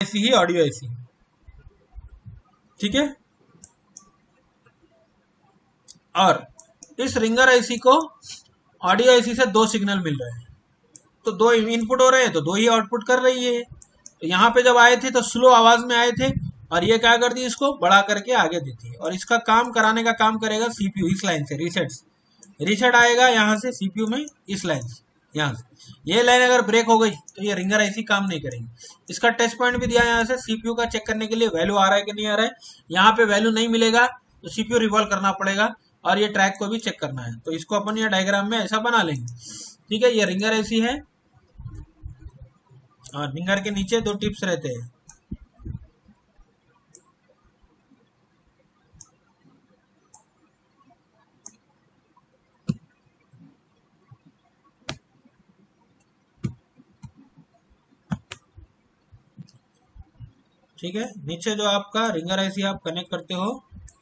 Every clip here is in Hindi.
ऐसी ही ऑडियो ऐसी, ठीक है। और इस रिंगर आईसी को ऑडियो आईसी से दो सिग्नल मिल रहे हैं, तो दो इनपुट हो रहे हैं तो दो ही आउटपुट कर रही है। तो यहाँ पे जब आए थे तो स्लो आवाज में आए थे, और ये क्या करती है, इसको बढ़ा करके आगे देती है, और इसका काम कराने का काम करेगा सीपीयू इस लाइन से। रीसेट आएगा यहाँ से सीपीयू में, इस लाइन से, यहाँ से। ये लाइन अगर ब्रेक हो गई तो ये रिंगर आईसी काम नहीं करेगी। इसका टेस्ट पॉइंट भी दिया है यहाँ से सीपीयू का चेक करने के लिए, वैल्यू आ रहा है कि नहीं आ रहा है। यहाँ पे वैल्यू नहीं मिलेगा तो सीपीयू रिवॉल्व करना पड़ेगा, और ये ट्रैक को भी चेक करना है। तो इसको अपन ये डायग्राम में ऐसा बना लेंगे, ठीक है। ये रिंगर आईसी है, और रिंगर के नीचे दो टिप्स रहते हैं। ठीक है, नीचे जो आपका रिंगर आईसी आप कनेक्ट करते हो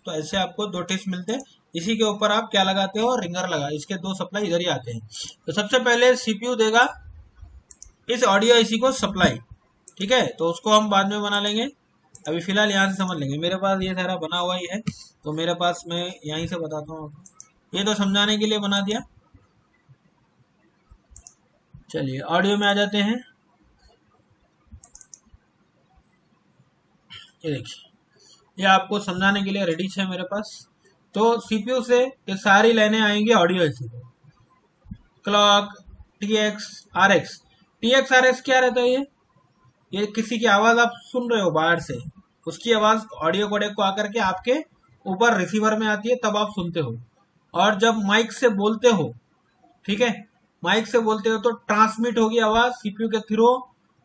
तो ऐसे आपको दो टिप्स मिलते हैं। इसी के ऊपर आप क्या लगाते हो, रिंगर लगा, इसके दो सप्लाई इधर ही आते हैं। तो सबसे पहले सीपीयू देगा इस ऑडियो आईसी को सप्लाई, ठीक है। तो उसको हम बाद में बना लेंगे, अभी फिलहाल यहाँ से समझ लेंगे। मेरे पास ये सारा बना हुआ ही है, तो मेरे पास मैं यहीं से बताता हूँ। ये तो समझाने के लिए बना दिया। चलिए ऑडियो में आ जाते हैं। ये देखिए, ये आपको समझाने के लिए रेडी है मेरे पास। तो सीपीयू से ये सारी लाइनें आएंगी ऑडियो आईसी को, clock, TX, RX. TX RX क्या रहता है, ये किसी की आवाज आप सुन रहे हो बाहर से, उसकी आवाज ऑडियो कोडेक को आकर के आपके ऊपर रिसीवर में आती है, तब आप सुनते हो। और जब माइक से बोलते हो, ठीक है, माइक से बोलते हो तो ट्रांसमिट होगी आवाज सीपीयू के थ्रू,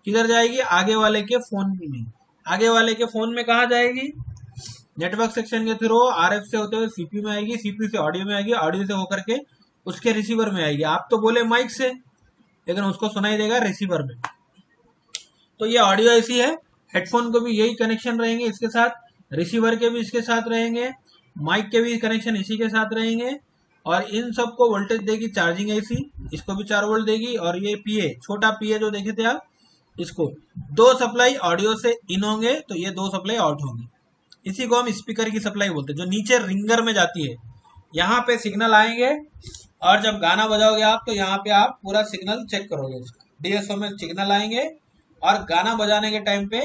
किधर जाएगी, आगे वाले के फोन में। आगे वाले के फोन में कहा जाएगी, नेटवर्क सेक्शन के थ्रू आरएफ से होते हुए सीपीयू में आएगी, सीपीयू से ऑडियो में आएगी, ऑडियो से होकर के उसके रिसीवर में आएगी। आप तो बोले माइक से, लेकिन उसको सुनाई देगा रिसीवर में। तो ये ऑडियो ऐसी है, हेडफोन को भी यही कनेक्शन रहेंगे इसके साथ, रिसीवर के भी इसके साथ रहेंगे, माइक के भी कनेक्शन इसी के साथ रहेंगे। और इन सबको वोल्टेज देगी चार्जिंग ऐसी, इसको भी 4 वोल्ट देगी। और ये पीए, छोटा पीए जो देखे थे आप, इसको दो सप्लाई ऑडियो से इन होंगे तो ये दो सप्लाई आउट होंगी। इसी को हम स्पीकर की सप्लाई बोलते हैं, जो नीचे रिंगर में जाती है। यहाँ पे सिग्नल आएंगे, और जब गाना बजाओगे आप तो यहाँ पे आप पूरा सिग्नल चेक करोगे। डीएसओ में सिग्नल आएंगे, और गाना बजाने के टाइम पे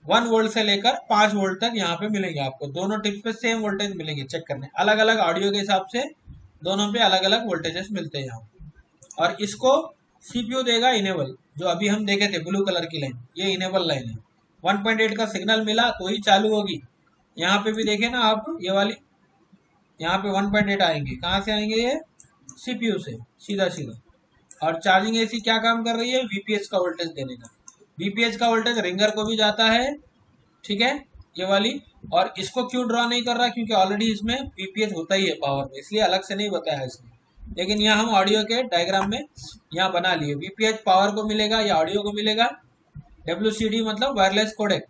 1 वोल्ट से लेकर 5 वोल्ट तक यहाँ पे मिलेंगे आपको। दोनों टिप्स पे सेम वोल्टेज मिलेंगे, चेक करने। अलग अलग ऑडियो के हिसाब से दोनों पे अलग अलग वोल्टेजेस मिलते हैं यहाँ। और इसको सीपीयू देगा इनेबल, जो अभी हम देखे थे ब्लू कलर की लाइन, ये इनेबल लाइन है। 1.8 का सिग्नल मिला तो ही चालू होगी। यहाँ पे भी देखे ना आप, ये वाली यहाँ पे 1.8 आएंगे, कहाँ से आएंगे, ये सीपीयू से सीधा सीधा। और चार्जिंग एसी क्या काम कर रही है, वीपीएच का वोल्टेज देने का। वीपीएच का वोल्टेज रिंगर को भी जाता है, ठीक है, ये वाली। और इसको क्यों ड्रॉ नहीं कर रहा, क्योंकि ऑलरेडी इसमें वीपीएच होता ही है पावर में, इसलिए अलग से नहीं बताया इसमें। लेकिन यहाँ हम ऑडियो के डायग्राम में यहाँ बना लिए, वीपीएच पावर को मिलेगा या ऑडियो को मिलेगा, डब्ल्यूसीडी मतलब वायरलेस कोडेक,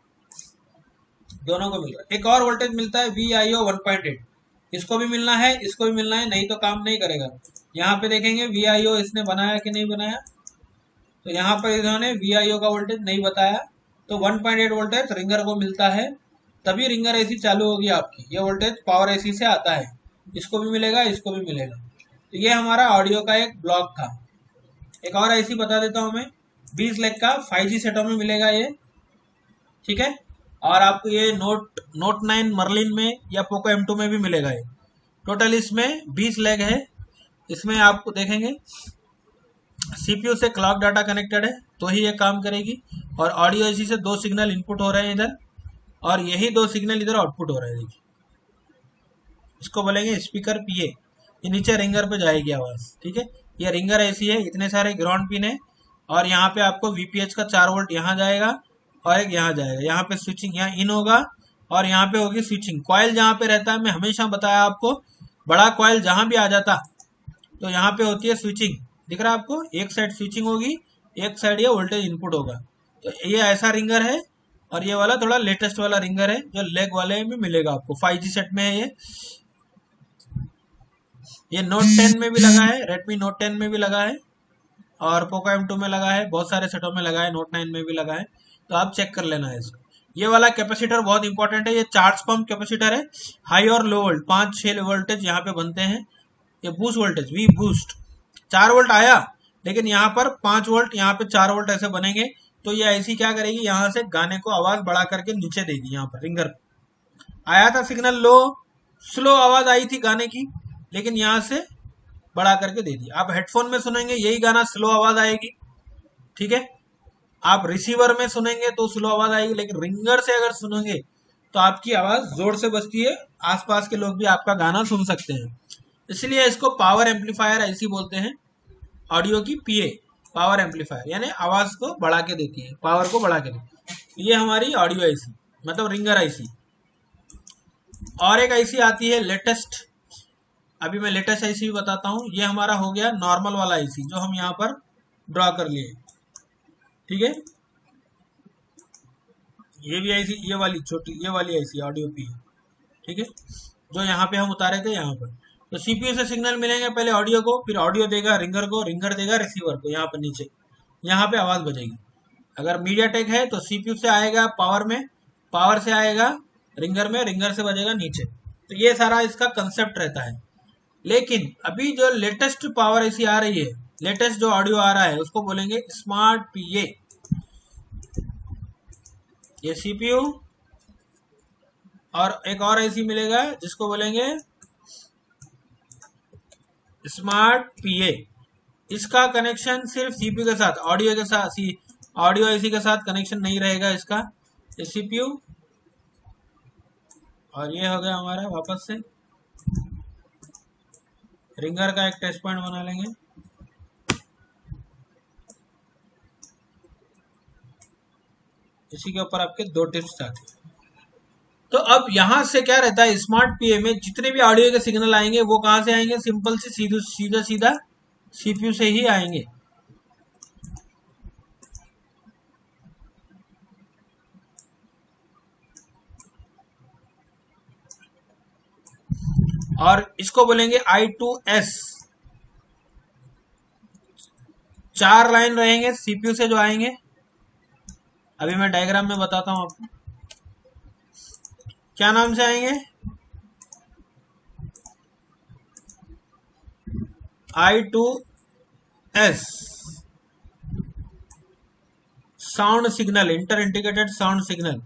दोनों को मिल रहा है। एक और वोल्टेज मिलता है VIO 1.8, इसको भी मिलना है, इसको भी मिलना है, नहीं तो काम नहीं करेगा। यहाँ पे देखेंगे VIO इसने बनाया कि नहीं बनाया, तो यहाँ पर इन्होंने VIO का वोल्टेज नहीं बताया। तो 1.8 वोल्टेज रिंगर को मिलता है, तभी रिंगर एसी चालू होगी आपकी। ये वोल्टेज पावर एसी से आता है, इसको भी मिलेगा, इसको भी मिलेगा। तो ये हमारा ऑडियो का एक ब्लॉक था। एक और ऐसी बता देता हूँ मैं, 20 लाख का 5G सेटों में मिलेगा ये, ठीक है। और आपको ये नोट 9 मर्लिन में या पोको M2 में भी मिलेगा ये। टोटल इसमें 20 लाख है। इसमें आपको देखेंगे सीपीयू से क्लॉक डाटा कनेक्टेड है तो ही ये काम करेगी। और ऑडियो एसी से दो सिग्नल इनपुट हो रहे हैं इधर, और यही दो सिग्नल इधर आउटपुट हो रहे हैं। देखिए, इसको बोलेंगे स्पीकर पीए। ये नीचे रिंगर पे जाएगी आवाज, ठीक है। ये रिंगर ऐसी है, इतने सारे ग्राउंड पिन है, और यहाँ पे आपको वीपीएच का 4 वोल्ट यहाँ जाएगा और एक यहाँ जाएगा। यहाँ पे स्विचिंग, यहाँ इन होगा और यहाँ पे होगी स्विचिंग। कॉइल जहाँ पे रहता है, मैं हमेशा बताया आपको, बड़ा कॉइल जहाँ भी आ जाता तो यहाँ पे होती है स्विचिंग। दिख रहा है आपको, एक साइड स्विचिंग होगी, एक साइड ये वोल्टेज इनपुट होगा। तो ये ऐसा रिंगर है, और ये वाला थोड़ा लेटेस्ट वाला रिंगर है जो लेग वाले में मिलेगा आपको। 5G सेट में है ये नोट 10 में भी लगा है, रेडमी नोट 10 में भी लगा है, और पोको M2 में लगा है, बहुत सारे सेटों में लगा है, नोट 9 में भी लगा है। तो आप चेक कर लेना है इसको। ये वाला कैपेसिटर बहुत इंपॉर्टेंट है, ये चार्ज पंप कैपेसिटर है, हाई और लो वोल्ट 5-6 वोल्टेज यहाँ पे बनते हैं। ये boost voltage V boost 4 volt आया, लेकिन यहाँ पर 5 वोल्ट, यहाँ पे 4 वोल्ट ऐसे बनेंगे। तो ये ऐसी क्या करेगी, यहाँ से गाने को आवाज बढ़ा करके नीचे देगी। यहाँ पर रिंगर आया था सिग्नल लो, स्लो आवाज आई थी गाने की, लेकिन यहाँ से बढ़ा करके दे दी। आप हेडफोन में सुनेंगे यही गाना स्लो आवाज आएगी, ठीक है। आप रिसीवर में सुनेंगे तो स्लो आवाज आएगी, लेकिन रिंगर से अगर सुनेंगे तो आपकी आवाज जोर से बजती है, आसपास के लोग भी आपका गाना सुन सकते हैं। इसलिए इसको पावर एम्पलीफायर ऐसी बोलते हैं। ऑडियो की पीए पावर एम्पलीफायर, यानी आवाज को बढ़ा के देती है, पावर को बढ़ा के देती है। ये हमारी ऑडियो आईसी मतलब रिंगर आईसी। और एक आईसी आती है लेटेस्ट, अभी मैं लेटेस्ट आईसी भी बताता हूँ। ये हमारा हो गया नॉर्मल वाला आईसी जो हम यहाँ पर ड्रॉ कर लिए, ठीक है। ये भी आईसी, ये वाली छोटी, ये वाली आईसी ऑडियो पी, ठीक है, जो यहाँ पे हम उतारे थे यहाँ पर। तो सीपीयू से सिग्नल मिलेंगे पहले ऑडियो को, फिर ऑडियो देगा रिंगर को, रिंगर देगा रिसीवर को, यहाँ पर नीचे यहाँ पे आवाज बजेगी। अगर मीडिया टेक है तो सीपीयू से आएगा पावर में, पावर से आएगा रिंगर में, रिंगर से बजेगा नीचे। तो ये सारा इसका कंसेप्ट रहता है। लेकिन अभी जो लेटेस्ट पावर ऐसी आ रही है, लेटेस्ट जो ऑडियो आ रहा है उसको बोलेंगे स्मार्ट पीए। ये सीपीयू और एक और ऐसी मिलेगा जिसको बोलेंगे स्मार्ट पीए। इसका कनेक्शन सिर्फ सीपीयू के साथ, ऑडियो के साथ, ऑडियो आईसी के साथ कनेक्शन नहीं रहेगा इसका। ये सीपीयू और ये हो गया हमारा वापस से रिंगर का एक टेस्ट पॉइंट बना लेंगे। इसी के ऊपर आपके 2 टिप्स आते हैं। तो अब यहां से क्या रहता है, स्मार्ट पीए में जितने भी ऑडियो के सिग्नल आएंगे वो कहां से आएंगे, सिंपल से सीधा सीधा सीपीयू से ही आएंगे। और इसको बोलेंगे I2S। 4 लाइन रहेंगे सीपीयू से जो आएंगे। अभी मैं डायग्राम में बताता हूं आपको क्या नाम से आएंगे। I2S sound signal, inter integrated sound signal.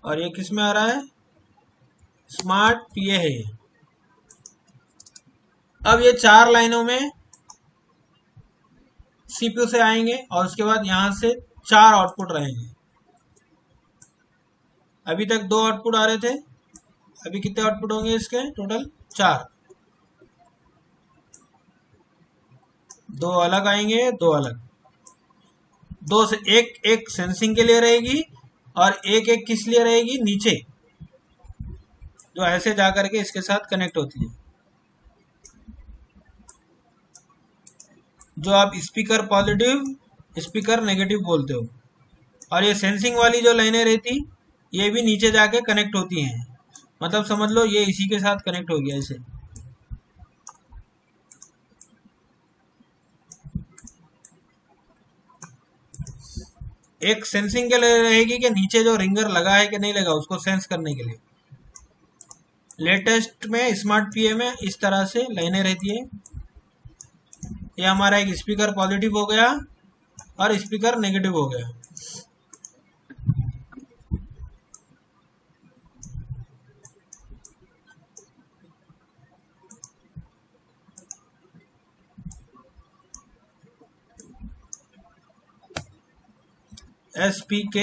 और ये किस में आ रहा है, स्मार्ट पीए है ये। अब ये 4 लाइनों में सीपीयू से आएंगे और उसके बाद यहां से 4 आउटपुट रहेंगे। अभी तक 2 आउटपुट आ रहे थे, अभी कितने आउटपुट होंगे इसके टोटल, 4। 2 अलग आएंगे, 2 अलग, 2 से एक सेंसिंग के लिए रहेगी और एक किस लिए रहेगी, नीचे जो ऐसे जाकर के इसके साथ कनेक्ट होती है, जो आप स्पीकर पॉजिटिव स्पीकर नेगेटिव बोलते हो। और ये सेंसिंग वाली जो लाइनें रहती ये भी नीचे जाके कनेक्ट होती हैं, मतलब समझ लो ये इसी के साथ कनेक्ट हो गया ऐसे। एक सेंसिंग के लिए रहेगी कि नीचे जो रिंगर लगा है कि नहीं लगा उसको सेंस करने के लिए। लेटेस्ट में स्मार्ट पीए में इस तरह से लाइनें रहती है। ये हमारा एक स्पीकर पॉजिटिव हो गया और स्पीकर नेगेटिव हो गया। SPK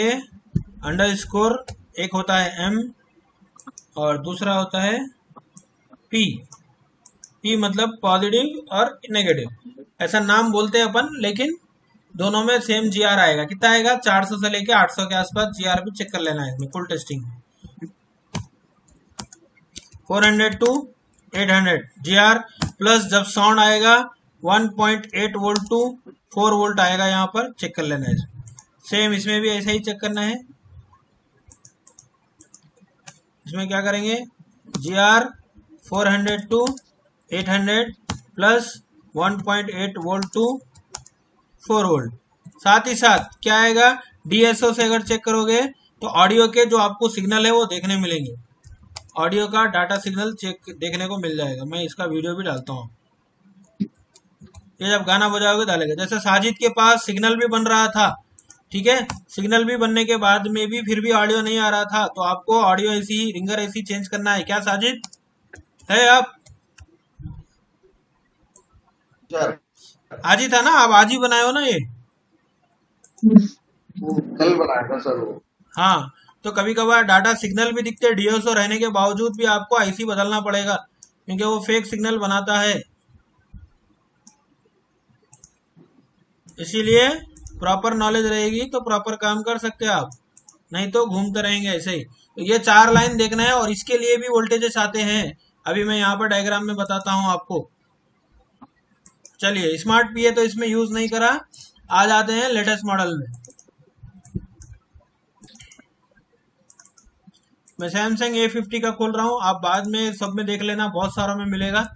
अंडरस्कोर एक होता है M और दूसरा होता है P। P मतलब पॉजिटिव और नेगेटिव, ऐसा नाम बोलते हैं अपन, लेकिन दोनों में सेम GR आएगा। कितना आएगा, 400 से लेके 800 के आसपास GR भी चेक कर लेना है इसमें full testing. 400 to 800 GR plus जब साउंड आएगा 1.8 वोल्ट टू 4 वोल्ट आएगा, यहाँ पर चेक कर लेना है इसमें। सेम इसमें भी ऐसा ही चेक करना है। इसमें क्या करेंगे, GR 400 to 800 plus 1.8 volt to 4 volt. साथ ही साथ क्या आएगा, डीएसओ से अगर चेक करोगे तो ऑडियो के जो आपको सिग्नल है वो देखने मिलेंगे, ऑडियो का डाटा सिग्नल चेक देखने को मिल जाएगा। मैं इसका वीडियो भी डालता हूँ, ये जब गाना बजाओगे डालेगा। जैसे साजिद के पास सिग्नल भी बन रहा था, ठीक है, सिग्नल भी बनने के बाद में भी फिर भी ऑडियो नहीं आ रहा था, तो आपको ऑडियो ऐसी ही रिंगर ऐसी चेंज करना है। क्या साजिद है आप? आज ही था ना, आप आज ही बनाए हो ना ये? कल बनाया था सर वो। हाँ, तो कभी कभार डाटा सिग्नल भी दिखते डीएसओ रहने के बावजूद भी आपको आईसी बदलना पड़ेगा, क्योंकि वो फेक सिग्नल बनाता है। इसीलिए प्रॉपर नॉलेज रहेगी तो प्रॉपर काम कर सकते हैं आप, नहीं तो घूमते रहेंगे ऐसे ही। तो ये 4 लाइन देखना है, और इसके लिए भी वोल्टेजेस आते हैं, अभी मैं यहाँ पर डायग्राम में बताता हूँ आपको। चलिए, स्मार्ट पीए तो इसमें यूज नहीं करा, आ जाते हैं लेटेस्ट मॉडल में। मैं सैमसंग A50 का खोल रहा हूँ, आप बाद में सब में देख लेना, बहुत सारों में मिलेगा।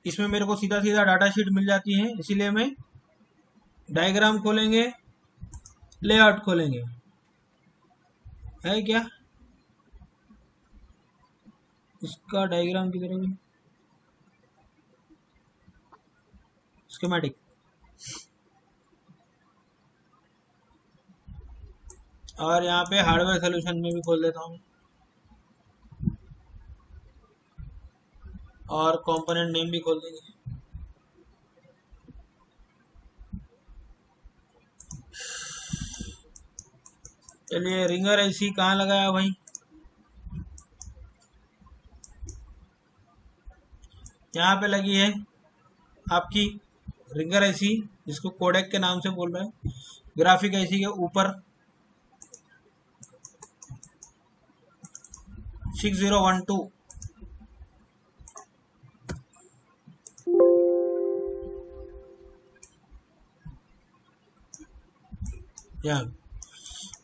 इसमें मेरे को सीधा सीधा डाटा शीट मिल जाती है, इसीलिए मैं डायग्राम खोलेंगे, लेआउट खोलेंगे, है क्या इसका डायग्राम की तरह स्कीमेटिक, और यहाँ पे हार्डवेयर सोल्यूशन में भी खोल देता हूँ, और कंपोनेंट नेम भी खोल देंगे। चलिए, रिंगर ऐसी कहाँ लगाया भाई, यहाँ पे लगी है आपकी रिंगर ऐसी, जिसको कोडेक के नाम से बोल रहे हैं। ग्राफिक ऐसी के ऊपर 6012, यहाँ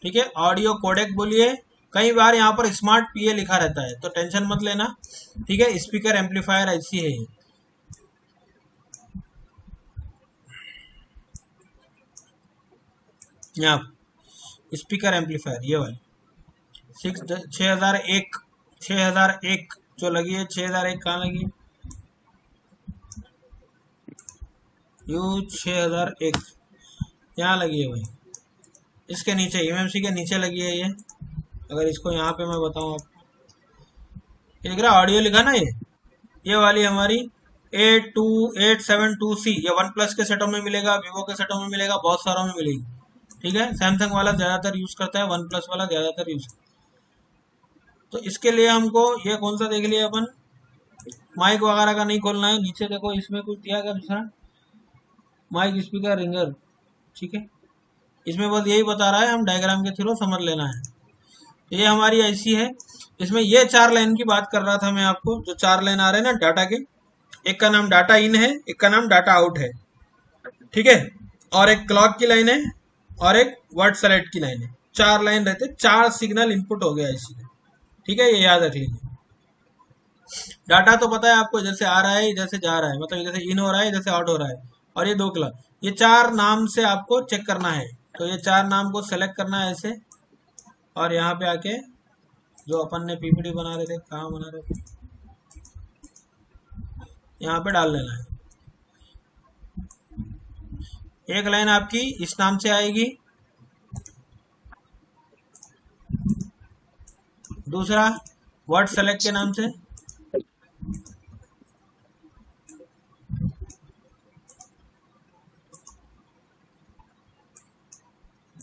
ठीक है, ऑडियो कोडेक बोलिए। कई बार यहाँ पर स्मार्ट पीए लिखा रहता है, तो टेंशन मत लेना, ठीक है। स्पीकर एम्पलीफायर ऐसी है ये, यहाँ स्पीकर एम्पलीफायर ये वाली 6001 जो लगी है, 6001 कहाँ लगी है, यू 6001 यहाँ लगी है भाई, इसके नीचे एमएमसी के नीचे लगी है ये। अगर इसको यहाँ पे मैं बताऊँ आपको, ये दिख रहा ऑडियो लिखा ना, ये वाली हमारी A2872C, ये वन प्लस के सेटों में मिलेगा, वीवो के सेटों में मिलेगा, बहुत सारों में मिलेगी, ठीक है। सैमसंग वाला ज़्यादातर यूज़ करता है, वन प्लस वाला ज़्यादातर यूज़। तो इसके लिए हमको ये कौन सा देख लिया अपन, माइक वगैरह का नहीं खोलना है। नीचे देखो, इसमें कुछ दिया गया दूसरा, माइक स्पीकर रिंगर, ठीक है। इसमें बस यही बता रहा है, हम डायग्राम के थ्रू समझ लेना है। ये हमारी ऐसी है, इसमें ये 4 लाइन की बात कर रहा था मैं आपको, जो 4 लाइन आ रहे हैं ना डाटा के, एक का नाम डाटा इन है, एक का नाम डाटा आउट है, ठीक है, और एक क्लॉक की लाइन है, और एक वर्ड सेलेक्ट की लाइन है। 4 लाइन रहते, 4 सिग्नल इनपुट हो गया इसी में, ठीक है, ये याद रख लीजिए। डाटा तो पता है आपको, इधर से आ रहा है इधर से जा रहा है, मतलब इधर से इन हो रहा है इधर से आउट हो रहा है, और ये 2 क्लॉक, ये 4 नाम से आपको चेक करना है। तो ये 4 नाम को सेलेक्ट करना है ऐसे, और यहाँ पे आके जो अपन ने पीपीटी बना रहे थे, कहाँ बना रहे थे, यहाँ पे डाल लेना है। एक लाइन आपकी इस नाम से आएगी, दूसरा वर्ड सेलेक्ट के नाम से,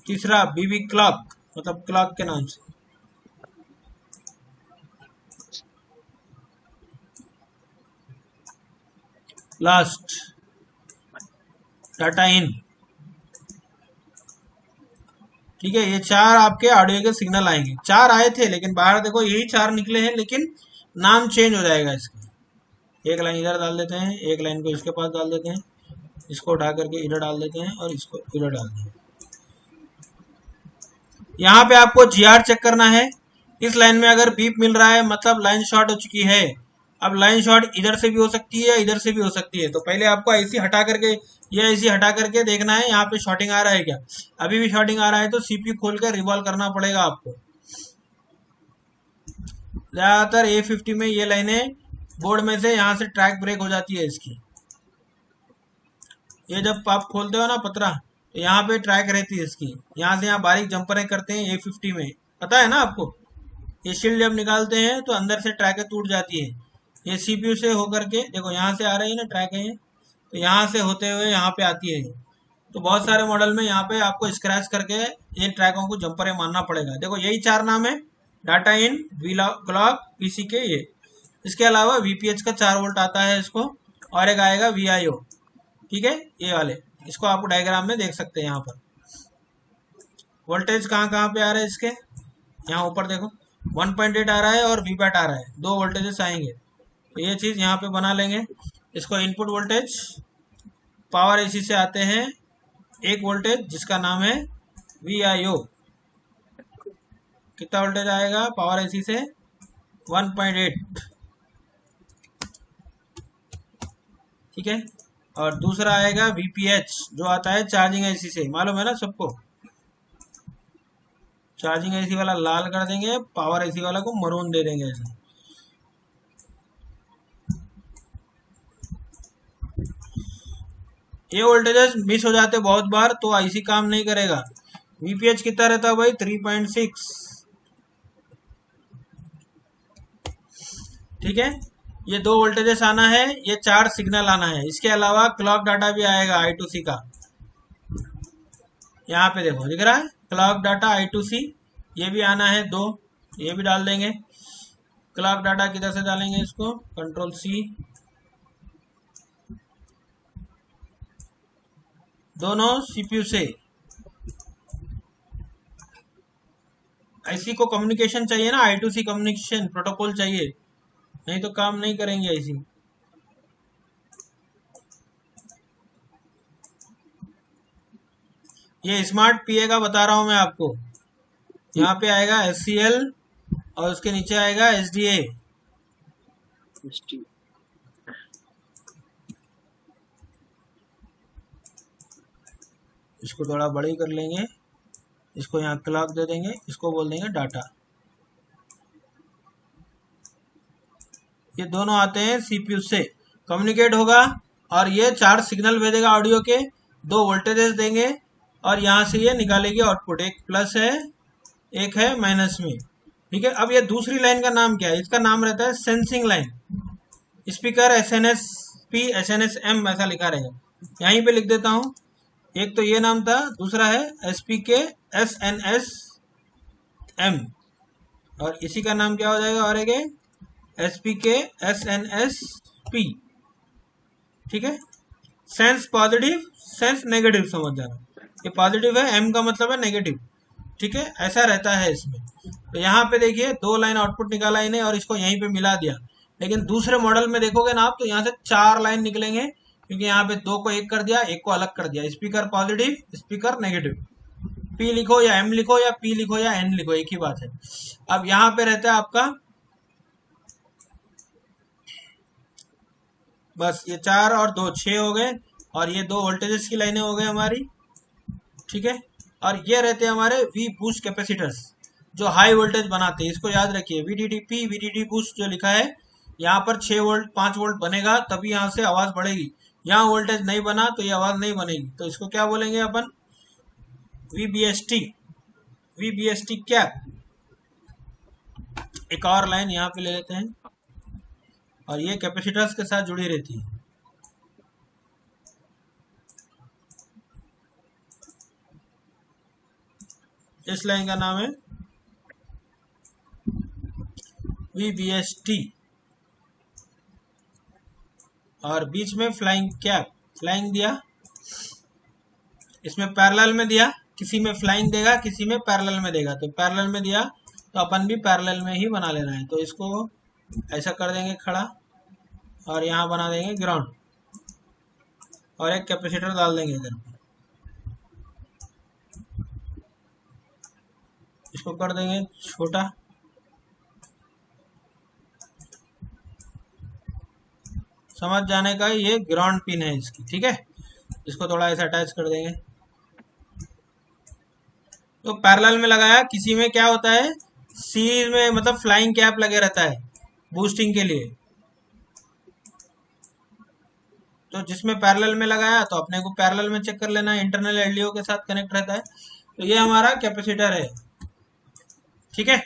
तीसरा बीबी क्लॉक, मतलब क्लॉक के नाम से, लास्ट डाटा इन, ठीक है। ये 4 आपके ऑडियो के सिग्नल आएंगे, 4 आए थे लेकिन बाहर देखो यही 4 निकले हैं, लेकिन नाम चेंज हो जाएगा इसका। एक लाइन इधर डाल देते हैं, एक लाइन को इसके पास डाल देते हैं, इसको उठा करके इधर डाल देते हैं, और इसको इधर डाल देते हैं। यहाँ पे आपको जीआर चेक करना है। इस लाइन में अगर बीप मिल रहा है मतलब लाइन शॉर्ट हो चुकी है, अब लाइन शॉर्ट इधर से भी हो सकती है, इधर से भी हो सकती है। तो पहले आपको आईसी हटा करके, ये आईसी हटा करके देखना है यहाँ पे शॉर्टिंग आ रहा है क्या। अभी भी शॉर्टिंग आ रहा है तो सीपीयू खोल कर रिवॉल्व करना पड़ेगा आपको। ज्यादातर A50 में ये लाइनें बोर्ड में से यहाँ से ट्रैक ब्रेक हो जाती है इसकी। ये जब आप खोलते हो ना पतरा, तो यहाँ पे ट्रैक रहती है इसकी, यहाँ से यहाँ बारीक जंपरें करते हैं A50 में, पता है ना आपको। ये शील्ड जब निकालते हैं तो अंदर से ट्रैकें टूट जाती है। ये सीपीयू से होकर के देखो यहाँ से आ रही है ना ट्रैक है ये, तो यहाँ से होते हुए यहाँ पे आती है ये। तो बहुत सारे मॉडल में यहाँ पे आपको स्क्रैच करके ये ट्रैकों को जंपरें मारना पड़ेगा। देखो यही 4 नाम है, डाटा इन, क्लॉक, पीसी के ये। इसके अलावा वीपीएच का 4 वोल्ट आता है इसको, और एक आएगा वीआईओ, ठीक है, ये वाले। इसको आप डायग्राम में देख सकते हैं। यहाँ पर वोल्टेज कहाँ कहाँ पे आ रहा है इसके, यहाँ ऊपर देखो 1.8 आ रहा है और वीपैट आ रहा है, 2 वोल्टेजेस आएंगे। तो ये चीज़ यहाँ पे बना लेंगे। इसको इनपुट वोल्टेज पावर एसी से आते हैं एक वोल्टेज जिसका नाम है वीआईओ। कितना वोल्टेज आएगा पावर एसी से, 1.8, ठीक है। और दूसरा आएगा वीपीएच जो आता है चार्जिंग एसी से, मालूम है ना सबको। चार्जिंग एसी वाला लाल कर देंगे, पावर एसी वाला को मरून दे देंगे ऐसे। ये वोल्टेजेस मिस हो जाते बहुत बार तो आईसी काम नहीं करेगा। वीपीएच कितना रहता है भाई, 3.6, ठीक है। ये 2 वोल्टेजेस आना है, ये 4 सिग्नल आना है। इसके अलावा क्लॉक डाटा भी आएगा I2C का, यहाँ पे देखो दिख रहा है क्लॉक डाटा I2C, ये भी आना है 2, ये भी डाल देंगे। क्लॉक डाटा किधर से डालेंगे, इसको कंट्रोल C, दोनों सीपीयू से। आईसी को कम्युनिकेशन चाहिए ना, I2C कम्युनिकेशन प्रोटोकॉल चाहिए, नहीं तो काम नहीं करेंगे आईसी। ये स्मार्ट पीए का बता रहा हूं मैं आपको। यहाँ पे आएगा SCL और उसके नीचे आएगा SDA। इसको थोड़ा बड़ी कर लेंगे, इसको यहाँ क्लॉक दे देंगे, इसको बोल देंगे डाटा। ये दोनों आते हैं सीपीयू से, कम्युनिकेट होगा और ये 4 सिग्नल भेजेगा ऑडियो के, 2 वोल्टेजेस देंगे और यहाँ से ये निकालेगी आउटपुट, एक प्लस है एक है माइनस में, ठीक है। अब ये दूसरी लाइन का नाम क्या है, इसका नाम रहता है sensing line. Speaker SNSP SNSM ऐसा लिखा रहेगा, यहीं पे लिख देता हूँ। एक तो ये नाम था, दूसरा है SPK SNSM, और इसी का नाम क्या हो जाएगा, और एक है SPK SNSP, ठीक है। सेंस पॉजिटिव, सेंस नेगेटिव, समझ जाना। ये पॉजिटिव है, M का मतलब है नेगेटिव, ठीक है, ऐसा रहता है इसमें। तो यहाँ पे देखिए 2 लाइन आउटपुट निकाला इन्हें और इसको यहीं पे मिला दिया। लेकिन दूसरे मॉडल में देखोगे ना आप, तो यहाँ से 4 लाइन निकलेंगे, क्योंकि यहाँ पे 2 को 1 कर दिया, 1 को अलग कर दिया। Speaker positive, speaker negative, P लिखो या M लिखो या P लिखो या N लिखो, एक ही बात है। अब यहाँ पे रहता है आपका, बस ये 4 और 2 6 हो गए, और ये 2 वोल्टेजेस की लाइनें हो गई हमारी, ठीक है। और ये रहते हैं हमारे वी बूस्ट कैपेसिटर्स जो हाई वोल्टेज बनाते हैं, इसको याद रखिए। VDD-P VDD बूस्ट जो लिखा है, यहाँ पर 6 वोल्ट 5 वोल्ट बनेगा तभी यहाँ से आवाज बढ़ेगी। यहाँ वोल्टेज नहीं बना तो ये आवाज नहीं बनेगी। तो इसको क्या बोलेंगे अपन, VBST, VBST क्या। एक और लाइन यहाँ पे ले लेते हैं, और ये कैपेसिटर्स के साथ जुड़ी रहती है। इस लाइन का नाम है VBST, और बीच में फ्लाइंग कैप, फ्लाइंग दिया, इसमें पैरेलल में दिया, किसी में फ्लाइंग देगा किसी में पैरेलल में देगा। तो पैरेलल में दिया तो अपन भी पैरेलल में ही बना लेना है। तो इसको ऐसा कर देंगे खड़ा, और यहाँ बना देंगे ग्राउंड, और एक कैपेसिटर डाल देंगे इधर। इसको कर देंगे छोटा, समझ जाने का, ये ग्राउंड पिन है इसकी, ठीक है। इसको थोड़ा ऐसा अटैच कर देंगे। तो पैरेलल में लगाया, किसी में क्या होता है, सीरीज में मतलब फ्लाइंग कैप लगे रहता है बूस्टिंग के लिए। तो जिसमें पैरेलल में लगाया तो अपने को पैरेलल में चेक कर लेना है, इंटरनल एलडीओ के साथ कनेक्ट रहता है। तो ये हमारा कैपेसिटर है, ठीक है।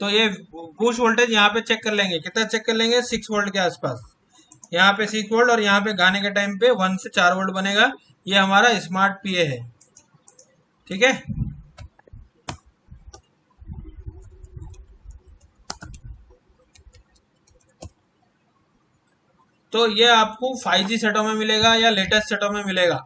तो ये बूस्ट वोल्टेज यहाँ पे चेक कर लेंगे, कितना चेक कर लेंगे, 6 वोल्ट के आसपास। यहाँ पे 6 वोल्ट और यहाँ पे गाने के टाइम पे 1 से 4 वोल्ट बनेगा। ये हमारा स्मार्ट पीए है, ठीक है। तो ये आपको 5G सेटों में मिलेगा या लेटेस्ट सेटों में मिलेगा।